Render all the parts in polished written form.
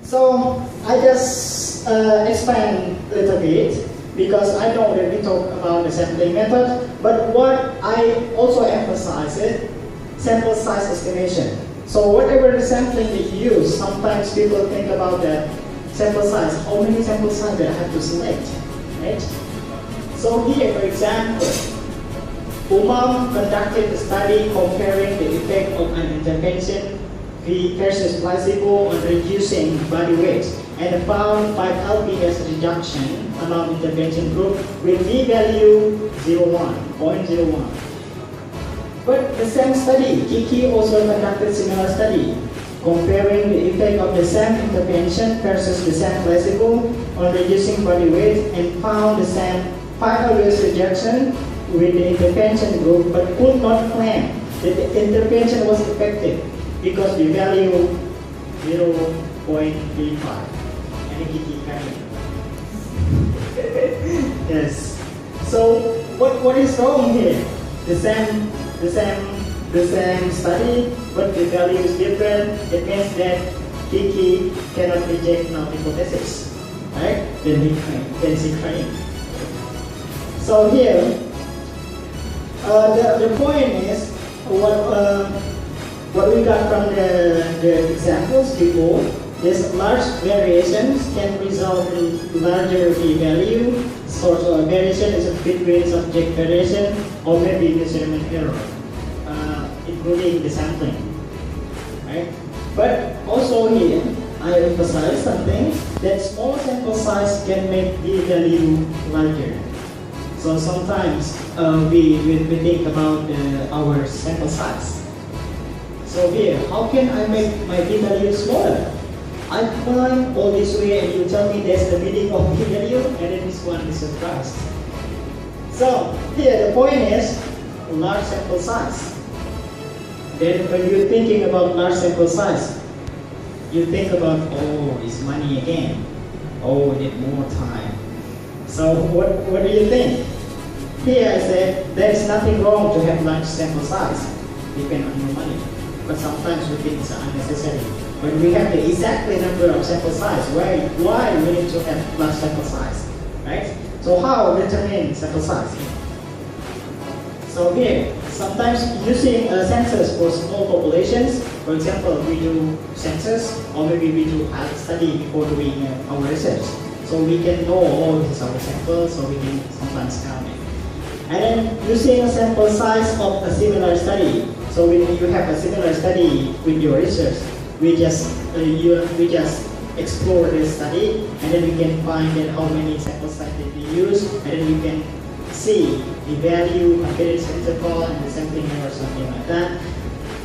So I just expand a little bit because I know that we talk about the sampling method, but what I also emphasize it, sample size estimation. So whatever the sampling that you use, sometimes people think about the sample size, how many sample size that I have to select, right? So here, for example, Umam conducted a study comparing the effect of an intervention versus placebo on reducing body weight and found 5 lbs reduction among intervention group with p-value 0.01. But the same study, Kiki also conducted similar study comparing the effect of the same intervention versus the same placebo on reducing body weight and found the same 5 lbs reduction with the intervention group, but could not claim that the intervention was effective because the value 0.35. Yes. So what is wrong here? The same study, but the value is different. It means that Kiki cannot reject null hypothesis, right? Then she claimed. So here, the point is what we got from the examples before is large variations can result in larger p-value. Source of variation is between subject variation or maybe measurement error, including the sampling, right? But also here, I emphasize something that small sample size can make p-value larger. So sometimes we think about our sample size. So here, how can I make my p-value smaller? I find all this way and you tell me that's the meaning of p-value, and then this one is surprised. So here the point is large sample size. Then when you're thinking about large sample size, you think about, oh, it's money again. Oh, we need more time. So what do you think? Here I said there's nothing wrong to have large sample size, depend on your money. But sometimes we think it's unnecessary. When we have the exact number of sample size, why we need to have large sample size, right? So how determine sample size? So here, sometimes using census for small populations, for example, we do census or maybe we do a study before doing our research. So we can know, oh, this is our sample, so we can sometimes count it. And then using a sample size of a similar study. So when you have a similar study with your research, we just explore this study, and then we can find that how many sample size that we use, and then we can see the value, confidence interval, and the sampling error or something like that.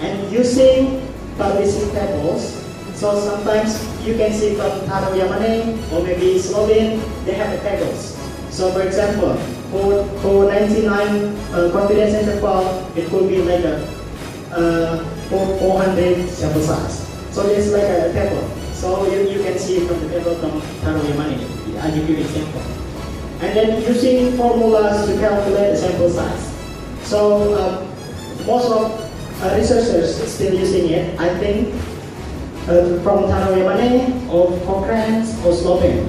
And using published tables, so sometimes you can see from Taro Yamane or maybe Slovene, they have the tables. So for example, for 99 confidence interval, it could be like a 400 sample size. So there's like a table. So you can see from the table from Taro Yamane. I'll give you an example. And then using formulas to calculate the sample size. So most of researchers still using it, I think, from Taro Yamane or Cochrane or Slovene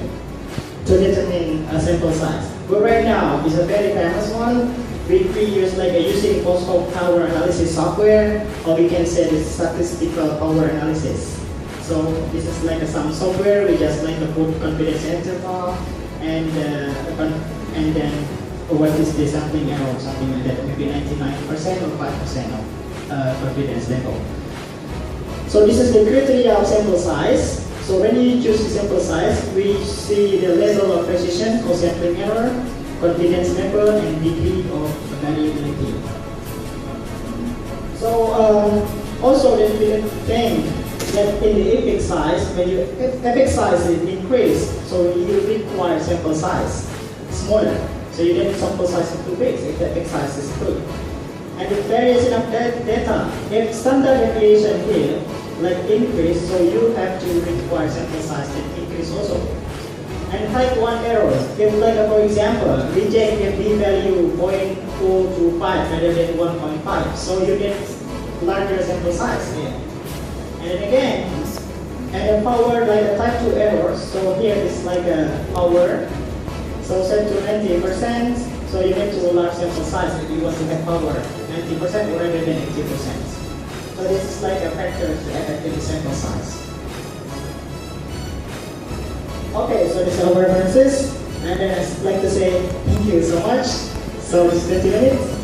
to determine a sample size. But right now, it's a very famous one. We use like using Boston power analysis software, or we can say the statistical power analysis. So this is like some software. We just like put confidence interval and then what is the sampling error or something like that, maybe 99% or 5% of confidence level. So this is the criteria of sample size. So when you choose the sample size, we see the level of precision or sampling error, confidence level, and degree of variability. So also the thing that in the epic size, when your epic size is increased, so you require sample size smaller. So you get sample size too big if the epic size is good. And the variation of data, if standard deviation here, like increase, so you have to require sample size that increase also. And type 1 errors, if like for example, reject the p-value 0.425 rather than 1.5, so you get larger sample size here. And then again, And a power like a type 2 error. So here is like a power. So set to 90%. So you need to large sample size if you want to get power. 90% or rather than 80%. So this is like a factor to affect the sample size. Okay, so this is our references. And then I'd like to say thank you so much. So it's 20 minutes.